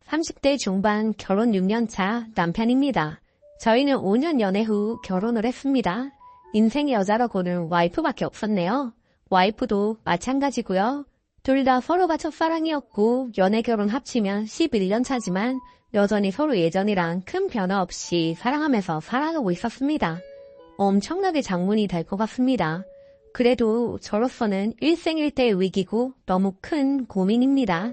30대 중반 결혼 6년 차 남편입니다. 저희는 5년 연애 후 결혼을 했습니다. 인생의 여자라고는 와이프밖에 없었네요. 와이프도 마찬가지고요. 둘 다 서로가 첫사랑이었고 연애 결혼 합치면 11년 차지만 여전히 서로 예전이랑 큰 변화 없이 사랑하면서 살아가고 있었습니다. 엄청나게 장문이 될 것 같습니다. 그래도 저로서는 일생일대의 위기고 너무 큰 고민입니다.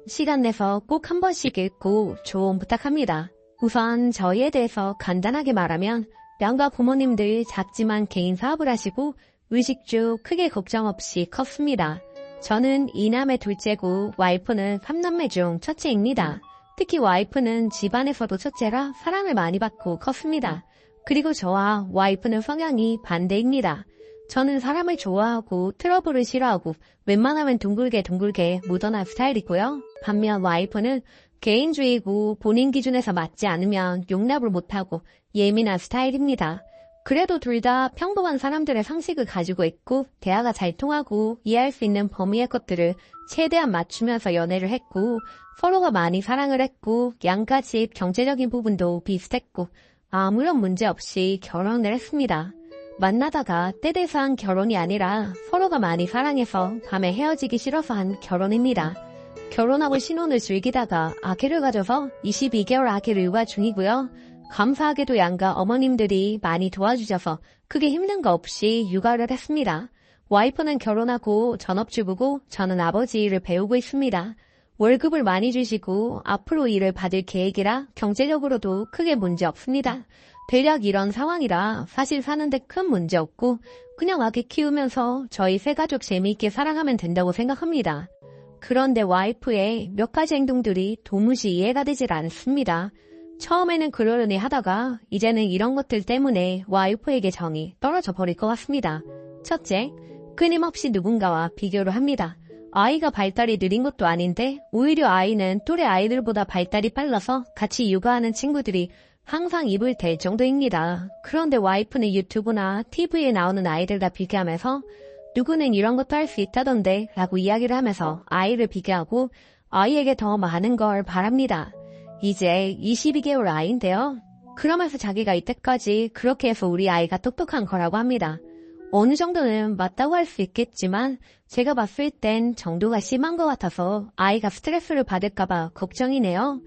시간 내서 꼭 한 번씩 읽고 조언 부탁합니다. 우선 저희에 대해서 간단하게 말하면 양가 부모님들 작지만 개인 사업을 하시고 의식주 크게 걱정 없이 컸습니다. 저는 2남매 둘째고 와이프는 3남매 중 첫째입니다. 특히 와이프는 집안에서도 첫째라 사랑을 많이 받고 컸습니다. 그리고 저와 와이프는 성향이 반대입니다. 저는 사람을 좋아하고 트러블을 싫어하고 웬만하면 둥글게 묻어날 스타일이고요. 반면 와이프는 개인주의고 본인 기준에서 맞지 않으면 용납을 못하고 예민한 스타일입니다. 그래도 둘 다 평범한 사람들의 상식을 가지고 있고 대화가 잘 통하고 이해할 수 있는 범위의 것들을 최대한 맞추면서 연애를 했고 서로가 많이 사랑을 했고 양가 집 경제적인 부분도 비슷했고 아무런 문제 없이 결혼을 했습니다. 만나다가 때돼서 결혼이 아니라 서로가 많이 사랑해서 밤에 헤어지기 싫어서 한 결혼입니다. 결혼하고 신혼을 즐기다가 아기를 가져서 22개월 아기를 육아 중이고요. 감사하게도 양가 어머님들이 많이 도와주셔서 크게 힘든 거 없이 육아를 했습니다. 와이프는 결혼하고 전업주부고 저는 아버지 일을 배우고 있습니다. 월급을 많이 주시고 앞으로 일을 받을 계획이라 경제적으로도 크게 문제 없습니다. 대략 이런 상황이라 사실 사는데 큰 문제 없고 그냥 아기 키우면서 저희 세 가족 재미있게 살아가면 된다고 생각합니다. 그런데 와이프의 몇 가지 행동들이 도무지 이해가 되질 않습니다. 처음에는 그러려니 하다가 이제는 이런 것들 때문에 와이프에게 정이 떨어져 버릴 것 같습니다. 첫째, 끊임없이 누군가와 비교를 합니다. 아이가 발달이 느린 것도 아닌데 오히려 아이는 또래 아이들보다 발달이 빨라서 같이 육아하는 친구들이 항상 입을 댈 정도입니다. 그런데 와이프는 유튜브나 TV에 나오는 아이들과 비교하면서 누구는 이런 것도 할 수 있다던데 라고 이야기를 하면서 아이를 비교하고 아이에게 더 많은 걸 바랍니다. 이제 22개월 아이인데요. 그러면서 자기가 이때까지 그렇게 해서 우리 아이가 똑똑한 거라고 합니다. 어느 정도는 맞다고 할 수 있겠지만 제가 봤을 땐 정도가 심한 것 같아서 아이가 스트레스를 받을까봐 걱정이네요.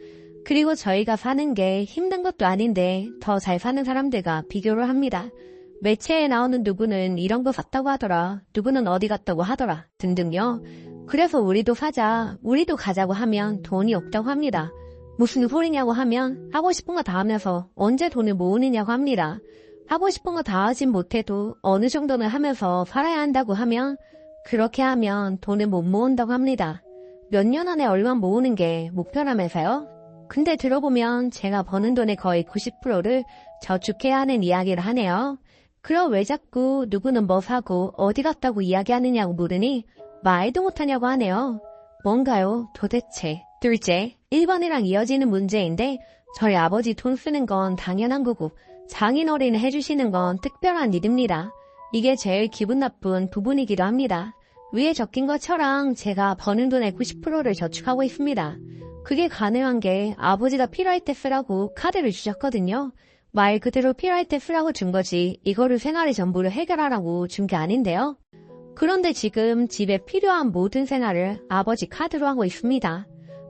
그리고 저희가 사는 게 힘든 것도 아닌데 더 잘 사는 사람들과 비교를 합니다. 매체에 나오는 누구는 이런 거 샀다고 하더라, 누구는 어디 갔다고 하더라 등등요. 그래서 우리도 사자, 우리도 가자고 하면 돈이 없다고 합니다. 무슨 소리냐고 하면 하고 싶은 거 다 하면서 언제 돈을 모으느냐고 합니다. 하고 싶은 거 다 하진 못해도 어느 정도는 하면서 살아야 한다고 하면 그렇게 하면 돈을 못 모은다고 합니다. 몇 년 안에 얼마 모으는 게 목표라면서요? 근데 들어보면 제가 버는 돈의 거의 90%를 저축해야 하는 이야기를 하네요. 그럼 왜 자꾸 누구는 뭐 사고 어디 갔다고 이야기하느냐고 물으니 말도 못하냐고 하네요. 뭔가요 도대체. 둘째, 1번이랑 이어지는 문제인데 저희 아버지 돈 쓰는 건 당연한 거고 장인어른이 해주시는 건 특별한 일입니다. 이게 제일 기분 나쁜 부분이기도 합니다. 위에 적힌 것처럼 제가 버는 돈의 90%를 저축하고 있습니다. 그게 가능한 게 아버지가 필요할 때 쓰라고 카드를 주셨거든요. 말 그대로 필요할 때 쓰라고 준 거지 이거를 생활의 전부를 해결하라고 준 게 아닌데요. 그런데 지금 집에 필요한 모든 생활을 아버지 카드로 하고 있습니다.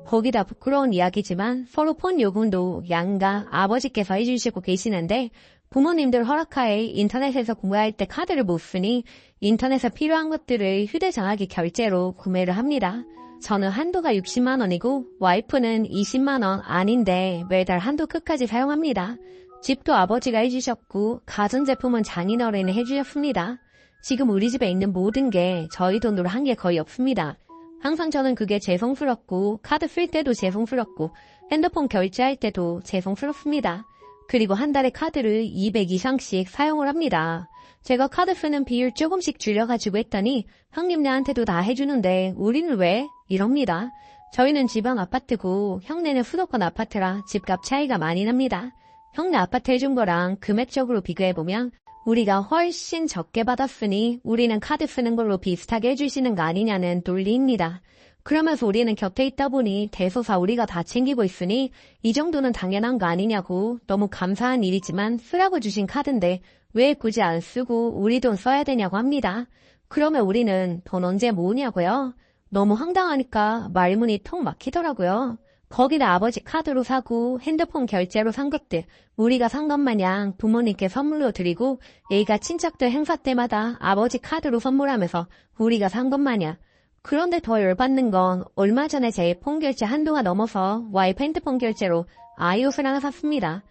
거기다 부끄러운 이야기지만 서로 폰 요금도 양가 아버지께서 해주시고 계시는데 부모님들 허락하에 인터넷에서 구매할 때 카드를 못 쓰니 인터넷에 필요한 것들을 휴대전화기 결제로 구매를 합니다. 저는 한도가 60만 원이고 와이프는 20만 원 아닌데 매달 한도 끝까지 사용합니다. 집도 아버지가 해주셨고 가전제품은 장인어른이 해주셨습니다. 지금 우리 집에 있는 모든 게 저희 돈으로 한 게 거의 없습니다. 항상 저는 그게 죄송스럽고 카드 쓸 때도 죄송스럽고 핸드폰 결제할 때도 죄송스럽습니다. 그리고 한 달에 카드를 200 이상씩 사용을 합니다. 제가 카드 쓰는 비율 조금씩 줄여가지고 했더니 형님네한테도 다 해주는데 우리는 왜? 이럽니다. 저희는 지방 아파트고 형네는 수도권 아파트라 집값 차이가 많이 납니다. 형네 아파트 해준 거랑 금액적으로 비교해보면 우리가 훨씬 적게 받았으니 우리는 카드 쓰는 걸로 비슷하게 해주시는 거 아니냐는 논리입니다. 그러면서 우리는 곁에 있다 보니 대소사 우리가 다 챙기고 있으니 이 정도는 당연한 거 아니냐고. 너무 감사한 일이지만 쓰라고 주신 카드인데 왜 굳이 안 쓰고 우리 돈 써야 되냐고 합니다. 그러면 우리는 돈 언제 모으냐고요. 너무 황당하니까 말문이 통 막히더라고요. 거기다 아버지 카드로 사고 핸드폰 결제로 산 것들 우리가 산 것 마냥 부모님께 선물로 드리고 애가 친척들 행사 때마다 아버지 카드로 선물하면서 우리가 산 것 마냥. 그런데 더 열받는 건 얼마 전에 제 폰 결제 한도가 넘어서 와이프 핸드폰 결제로 아이옷을 하나 샀습니다.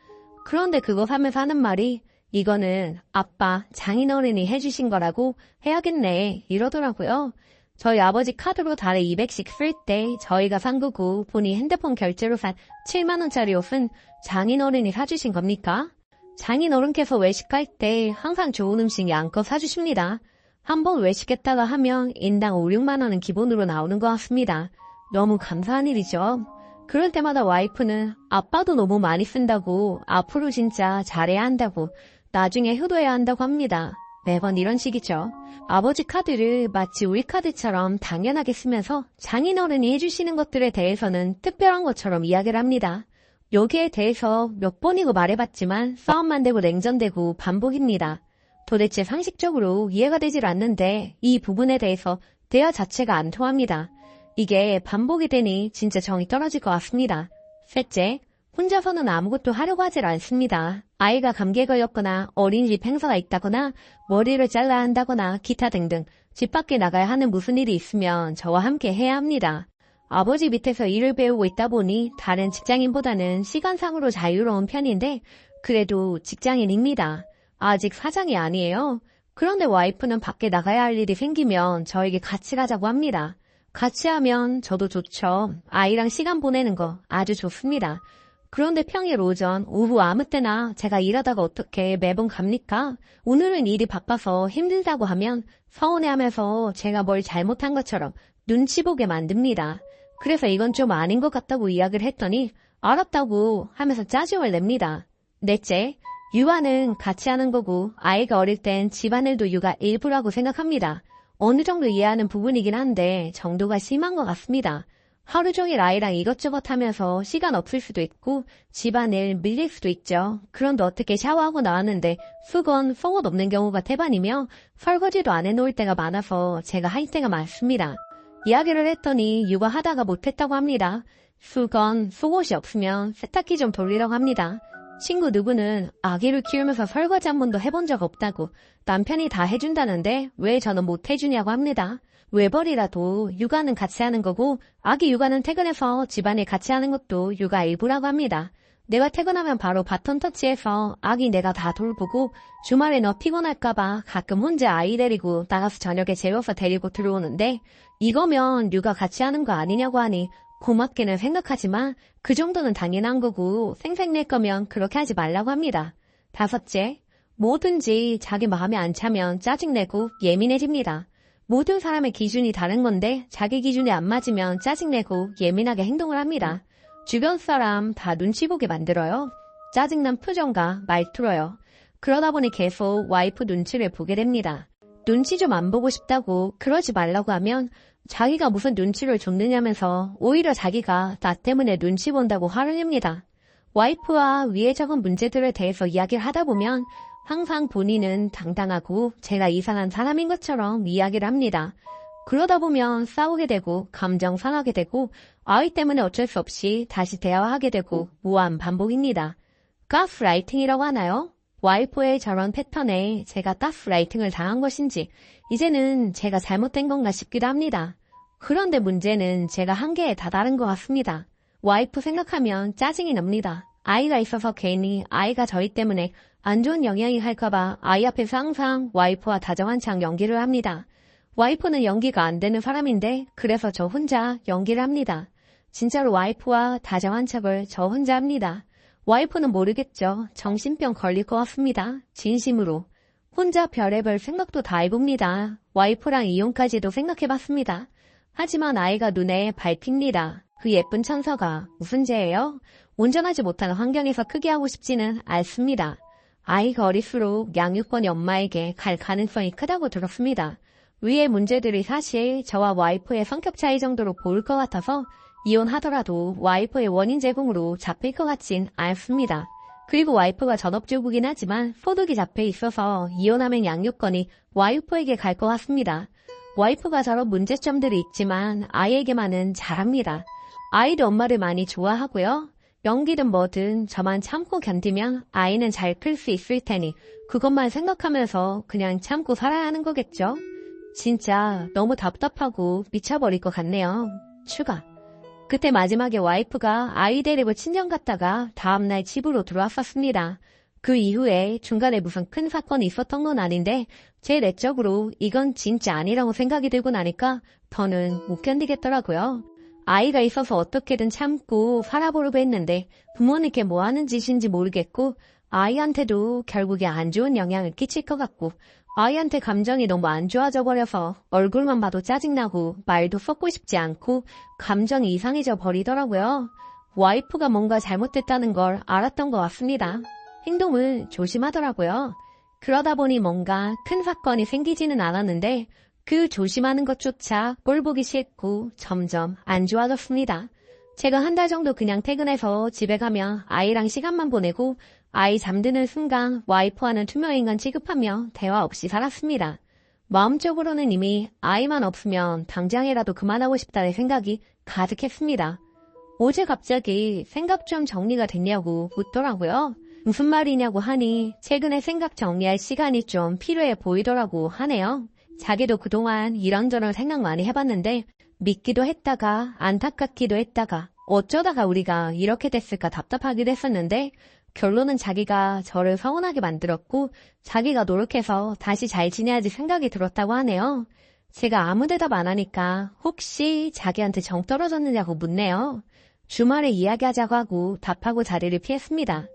그런데 그거 사면서 하는 말이 이거는 아빠 장인어른이 해주신 거라고 해야겠네 이러더라고요. 저희 아버지 카드로 달에 200씩 쓸 때 저희가 산 거고 본인 핸드폰 결제로 산 7만원짜리 옷은 장인어른이 사주신 겁니까? 장인어른께서 외식할 때 항상 좋은 음식 양껏 사주십니다. 한번 외식했다가 하면 인당 5, 6만원은 기본으로 나오는 것 같습니다. 너무 감사한 일이죠. 그럴 때마다 와이프는 아빠도 너무 많이 쓴다고 앞으로 진짜 잘해야 한다고 나중에 효도해야 한다고 합니다. 매번 이런 식이죠. 아버지 카드를 마치 우리 카드처럼 당연하게 쓰면서 장인어른이 해주시는 것들에 대해서는 특별한 것처럼 이야기를 합니다. 여기에 대해서 몇 번이고 말해봤지만 싸움만 되고 냉전되고 반복입니다. 도대체 상식적으로 이해가 되질 않는데 이 부분에 대해서 대화 자체가 안 통합니다. 이게 반복이 되니 진짜 정이 떨어질 것 같습니다. 셋째, 혼자서는 아무것도 하려고 하질 않습니다. 아이가 감기에 걸렸거나 어린이집 행사가 있다거나 머리를 잘라야 한다거나 기타 등등 집 밖에 나가야 하는 무슨 일이 있으면 저와 함께 해야 합니다. 아버지 밑에서 일을 배우고 있다 보니 다른 직장인보다는 시간상으로 자유로운 편인데 그래도 직장인입니다. 아직 사장이 아니에요. 그런데 와이프는 밖에 나가야 할 일이 생기면 저에게 같이 가자고 합니다. 같이 하면 저도 좋죠. 아이랑 시간 보내는 거 아주 좋습니다. 그런데 평일 오전, 오후 아무 때나 제가 일하다가 어떻게 매번 갑니까? 오늘은 일이 바빠서 힘들다고 하면 서운해하면서 제가 뭘 잘못한 것처럼 눈치 보게 만듭니다. 그래서 이건 좀 아닌 것 같다고 이야기를 했더니 알았다고 하면서 짜증을 냅니다. 넷째, 육아는 같이 하는 거고 아이가 어릴 땐 집안일도 육아 일부라고 생각합니다. 어느 정도 이해하는 부분이긴 한데 정도가 심한 것 같습니다. 하루 종일 아이랑 이것저것 하면서 시간 없을 수도 있고 집안일 밀릴 수도 있죠. 그런데 어떻게 샤워하고 나왔는데 수건, 속옷 없는 경우가 태반이며 설거지도 안 해놓을 때가 많아서 제가 할 때가 많습니다. 이야기를 했더니 육아하다가 못했다고 합니다. 수건, 속옷이 없으면 세탁기 좀 돌리라고 합니다. 친구 누구는 아기를 키우면서 설거지 한 번도 해본 적 없다고 남편이 다 해준다는데 왜 저는 못 해주냐고 합니다. 외벌이라도 육아는 같이 하는 거고 아기 육아는 퇴근해서 집안일 같이 하는 것도 육아 일부라고 합니다. 내가 퇴근하면 바로 바톤 터치해서 아기 내가 다 돌보고 주말에 너 피곤할까봐 가끔 혼자 아이 데리고 나가서 저녁에 재워서 데리고 들어오는데 이거면 육아 같이 하는 거 아니냐고 하니 고맙게는 생각하지만 그 정도는 당연한 거고 생색낼 거면 그렇게 하지 말라고 합니다. 다섯째, 뭐든지 자기 마음에 안 차면 짜증내고 예민해집니다. 모든 사람의 기준이 다른 건데 자기 기준이 안 맞으면 짜증내고 예민하게 행동을 합니다. 주변 사람 다 눈치 보게 만들어요. 짜증난 표정과 말투로요. 그러다 보니 계속 와이프 눈치를 보게 됩니다. 눈치 좀 안 보고 싶다고 그러지 말라고 하면 자기가 무슨 눈치를 줬느냐면서 오히려 자기가 나 때문에 눈치 본다고 화를 냅니다. 와이프와 위에 적은 문제들에 대해서 이야기를 하다 보면 항상 본인은 당당하고 제가 이상한 사람인 것처럼 이야기를 합니다. 그러다 보면 싸우게 되고 감정 상하게 되고 아이 때문에 어쩔 수 없이 다시 대화하게 되고 무한 반복입니다. 가스라이팅이라고 하나요? 와이프의 저런 패턴에 제가 가스라이팅을 당한 것인지 이제는 제가 잘못된 건가 싶기도 합니다. 그런데 문제는 제가 한계에 다다른 것 같습니다. 와이프 생각하면 짜증이 납니다. 아이가 있어서 괜히 아이가 저희 때문에 안 좋은 영향이 할까봐 아이 앞에서 항상 와이프와 다정한척 연기를 합니다. 와이프는 연기가 안 되는 사람인데 그래서 저 혼자 연기를 합니다. 진짜로 와이프와 다정한 척을 저 혼자 합니다. 와이프는 모르겠죠. 정신병 걸릴 것 같습니다. 진심으로. 혼자 별의별 생각도 다 해봅니다. 와이프랑 이혼까지도 생각해봤습니다. 하지만 아이가 눈에 밟힙니다. 그 예쁜 천사가 무슨 죄예요? 온전하지 못한 환경에서 크게 하고 싶지는 않습니다. 아이가 어릴수록 양육권이 엄마에게 갈 가능성이 크다고 들었습니다. 위의 문제들이 사실 저와 와이프의 성격 차이 정도로 보일 것 같아서 이혼하더라도 와이프의 원인 제공으로 잡힐 것 같진 않습니다. 그리고 와이프가 전업주부긴 하지만 소득이 잡혀 있어서 이혼하면 양육권이 와이프에게 갈 것 같습니다. 와이프가 저런 문제점들이 있지만 아이에게만은 잘합니다. 아이도 엄마를 많이 좋아하고요. 연기든 뭐든 저만 참고 견디면 아이는 잘 클 수 있을 테니 그것만 생각하면서 그냥 참고 살아야 하는 거겠죠? 진짜 너무 답답하고 미쳐버릴 것 같네요. 추가. 그때 마지막에 와이프가 아이 데리고 친정 갔다가 다음날 집으로 들어왔었습니다. 그 이후에 중간에 무슨 큰 사건이 있었던 건 아닌데 제 내적으로 이건 진짜 아니라고 생각이 들고 나니까 더는 못 견디겠더라고요. 아이가 있어서 어떻게든 참고 살아보려고 했는데 부모님께 뭐 하는 짓인지 모르겠고 아이한테도 결국에 안 좋은 영향을 끼칠 것 같고 아이한테 감정이 너무 안 좋아져 버려서 얼굴만 봐도 짜증나고 말도 섞고 싶지 않고 감정이 이상해져 버리더라고요. 와이프가 뭔가 잘못됐다는 걸 알았던 것 같습니다. 행동을 조심하더라고요. 그러다 보니 뭔가 큰 사건이 생기지는 않았는데 그 조심하는 것조차 꼴 보기 싫고 점점 안 좋아졌습니다. 제가 한 달 정도 그냥 퇴근해서 집에 가면 아이랑 시간만 보내고 아이 잠드는 순간 와이프와는 투명인간 취급하며 대화 없이 살았습니다. 마음적으로는 이미 아이만 없으면 당장이라도 그만하고 싶다는 생각이 가득했습니다. 어제 갑자기 생각 좀 정리가 됐냐고 묻더라고요. 무슨 말이냐고 하니 최근에 생각 정리할 시간이 좀 필요해 보이더라고 하네요. 자기도 그동안 이런저런 생각 많이 해봤는데 믿기도 했다가 안타깝기도 했다가 어쩌다가 우리가 이렇게 됐을까 답답하기도 했었는데 결론은 자기가 저를 서운하게 만들었고 자기가 노력해서 다시 잘 지내야지 생각이 들었다고 하네요. 제가 아무 대답 안 하니까 혹시 자기한테 정 떨어졌느냐고 묻네요. 주말에 이야기하자고 하고 답하고 자리를 피했습니다.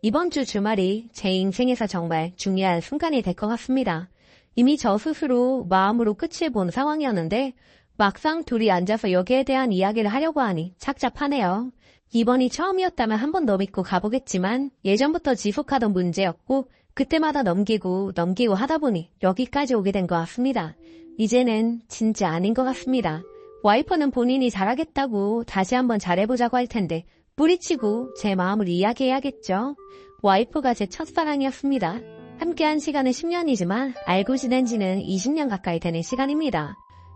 이번 주 주말이 제 인생에서 정말 중요한 순간이 될 것 같습니다. 이미 저 스스로 마음으로 끝을 본 상황이었는데 막상 둘이 앉아서 여기에 대한 이야기를 하려고 하니 착잡하네요. 이번이 처음이었다면 한 번 더 믿고 가보겠지만 예전부터 지속하던 문제였고 그때마다 넘기고 하다 보니 여기까지 오게 된 것 같습니다. 이제는 진짜 아닌 것 같습니다. 와이프는 본인이 잘하겠다고 다시 한번 잘해보자고 할 텐데 뿌리치고 제 마음을 이야기해야겠죠. 와이프가 제 첫사랑이었습니다. 함께한 시간은 10년이지만 알고 지낸 지는 20년 가까이 되는 시간입니다.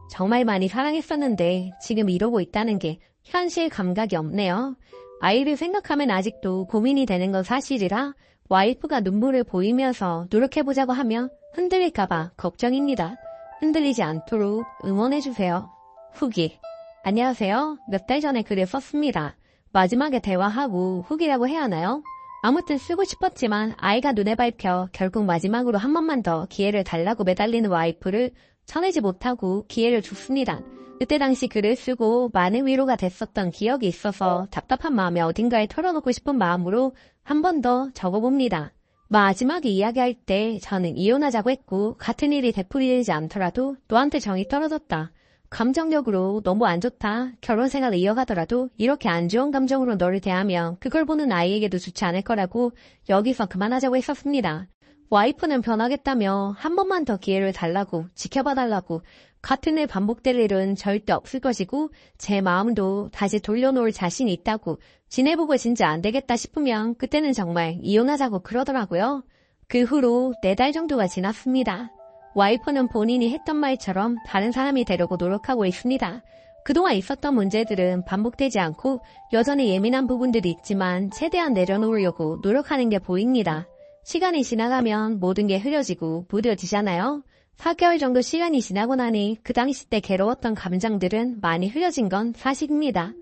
정말 많이 사랑했었는데 지금 이러고 있다는 게 현실 감각이 없네요. 아이를 생각하면 아직도 고민이 되는 건 사실이라 와이프가 눈물을 보이면서 노력해보자고 하면 흔들릴까봐 걱정입니다. 흔들리지 않도록 응원해주세요. 후기. 안녕하세요. 몇 달 전에 글을 썼습니다. 마지막에 대화하고 후기라고 해야 하나요? 아무튼 쓰고 싶었지만 아이가 눈에 밟혀 결국 마지막으로 한 번만 더 기회를 달라고 매달리는 와이프를 쳐내지 못하고 기회를 줬습니다. 그때 당시 글을 쓰고 많은 위로가 됐었던 기억이 있어서 답답한 마음에 어딘가에 털어놓고 싶은 마음으로 한 번 더 적어봅니다. 마지막에 이야기할 때 저는 이혼하자고 했고 같은 일이 되풀이되지 않더라도 너한테 정이 떨어졌다. 감정력으로 너무 안 좋다. 결혼 생활을 이어가더라도 이렇게 안 좋은 감정으로 너를 대하면 그걸 보는 아이에게도 좋지 않을 거라고 여기서 그만하자고 했었습니다. 와이프는 변하겠다며 한 번만 더 기회를 달라고 지켜봐달라고 같은 일 반복될 일은 절대 없을 것이고 제 마음도 다시 돌려놓을 자신이 있다고 지내보고 진짜 안 되겠다 싶으면 그때는 정말 이혼하자고 그러더라고요. 그 후로 4달 정도가 지났습니다. 와이프는 본인이 했던 말처럼 다른 사람이 되려고 노력하고 있습니다. 그동안 있었던 문제들은 반복되지 않고 여전히 예민한 부분들이 있지만 최대한 내려놓으려고 노력하는 게 보입니다. 시간이 지나가면 모든 게 흐려지고 무뎌지잖아요. 4개월 정도 시간이 지나고 나니 그 당시 때 괴로웠던 감정들은 많이 흐려진 건 사실입니다.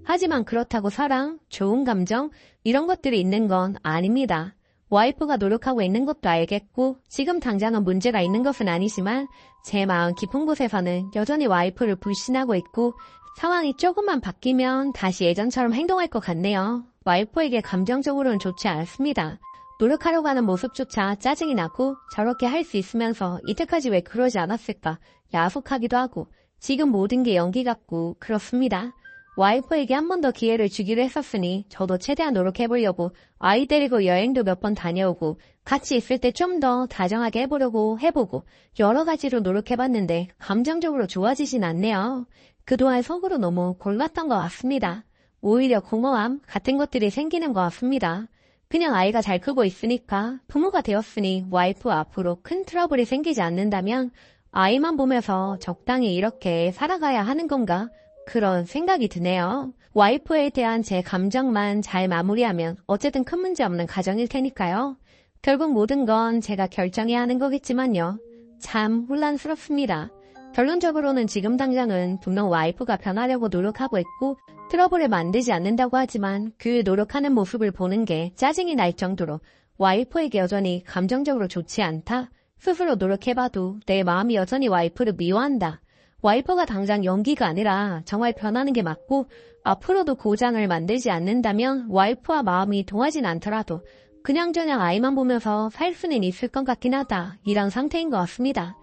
하지만 그렇다고 사랑, 좋은 감정 이런 것들이 있는 건 아닙니다. 와이프가 노력하고 있는 것도 알겠고 지금 당장은 문제가 있는 것은 아니지만 제 마음 깊은 곳에서는 여전히 와이프를 불신하고 있고 상황이 조금만 바뀌면 다시 예전처럼 행동할 것 같네요. 와이프에게 감정적으로는 좋지 않습니다. 노력하려고 하는 모습조차 짜증이 나고 저렇게 할 수 있으면서 이때까지 왜 그러지 않았을까 야속하기도 하고 지금 모든 게 연기 같고 그렇습니다. 와이프에게 한 번 더 기회를 주기로 했었으니 저도 최대한 노력해보려고 아이 데리고 여행도 몇 번 다녀오고 같이 있을 때 좀 더 다정하게 해보고 여러 가지로 노력해봤는데 감정적으로 좋아지진 않네요. 그동안 속으로 너무 골랐던 것 같습니다. 오히려 공허함 같은 것들이 생기는 것 같습니다. 그냥 아이가 잘 크고 있으니까 부모가 되었으니 와이프와 앞으로 큰 트러블이 생기지 않는다면 아이만 보면서 적당히 이렇게 살아가야 하는 건가? 그런 생각이 드네요. 와이프에 대한 제 감정만 잘 마무리하면 어쨌든 큰 문제 없는 가정일 테니까요. 결국 모든 건 제가 결정해야 하는 거겠지만요. 참 혼란스럽습니다. 결론적으로는 지금 당장은 분명 와이프가 변하려고 노력하고 있고 트러블을 만들지 않는다고 하지만 그 노력하는 모습을 보는 게 짜증이 날 정도로 와이프에게 여전히 감정적으로 좋지 않다. 스스로 노력해봐도 내 마음이 여전히 와이프를 미워한다. 와이프가 당장 연기가 아니라 정말 변하는 게 맞고 앞으로도 고장을 만들지 않는다면 와이프와 마음이 통하진 않더라도 그냥저냥 아이만 보면서 살 수는 있을 것 같긴 하다. 이런 상태인 것 같습니다.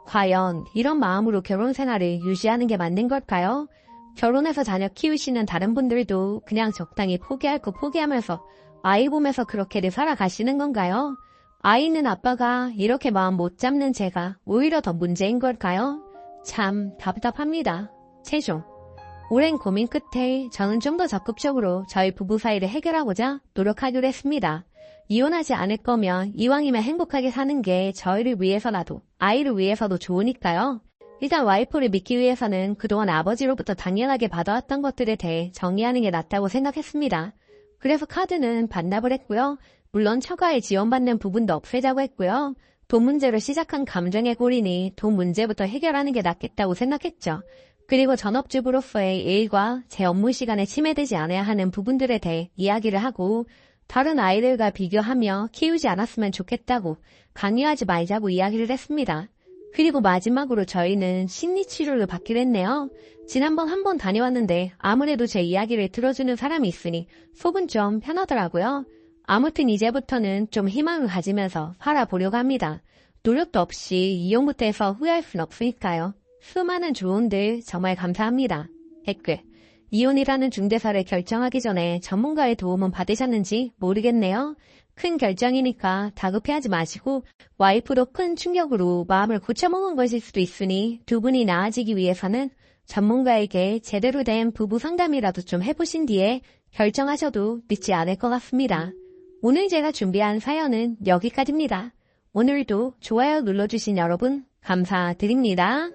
과연 이런 마음으로 결혼 생활을 유지하는 게 맞는 걸까요? 결혼해서 자녀 키우시는 다른 분들도 그냥 적당히 포기할 거 포기하면서 아이 보면서 그렇게들 살아가시는 건가요? 아이 있는 아빠가 이렇게 마음 못 잡는 제가 오히려 더 문제인 걸까요? 참 답답합니다. 최종. 오랜 고민 끝에 저는 좀 더 적극적으로 저희 부부 사이를 해결하고자 노력하기로 했습니다. 이혼하지 않을 거면 이왕이면 행복하게 사는 게 저희를 위해서라도 아이를 위해서도 좋으니까요. 일단 와이프를 믿기 위해서는 그동안 아버지로부터 당연하게 받아왔던 것들에 대해 정리하는 게 낫다고 생각했습니다. 그래서 카드는 반납을 했고요. 물론 처가에 지원받는 부분도 없애자고 했고요. 돈 문제로 시작한 감정의 골인이 돈 문제부터 해결하는 게 낫겠다고 생각했죠. 그리고 전업주부로서의 일과 제 업무 시간에 침해되지 않아야 하는 부분들에 대해 이야기를 하고 다른 아이들과 비교하며 키우지 않았으면 좋겠다고 강요하지 말자고 이야기를 했습니다. 그리고 마지막으로 저희는 심리치료를 받기로 했네요. 지난번 한 번 다녀왔는데 아무래도 제 이야기를 들어주는 사람이 있으니 속은 좀 편하더라고요. 아무튼 이제부터는 좀 희망을 가지면서 살아보려고 합니다. 노력도 없이 이혼부터 해서 후회할 순 없으니까요. 수많은 조언들 정말 감사합니다. 댓글. 이혼이라는 중대사를 결정하기 전에 전문가의 도움은 받으셨는지 모르겠네요. 큰 결정이니까 다급해하지 마시고 와이프도 큰 충격으로 마음을 고쳐먹은 것일 수도 있으니 두 분이 나아지기 위해서는 전문가에게 제대로 된 부부 상담이라도 좀 해보신 뒤에 결정하셔도 늦지 않을 것 같습니다. 오늘 제가 준비한 사연은 여기까지입니다. 오늘도 좋아요 눌러주신 여러분 감사드립니다.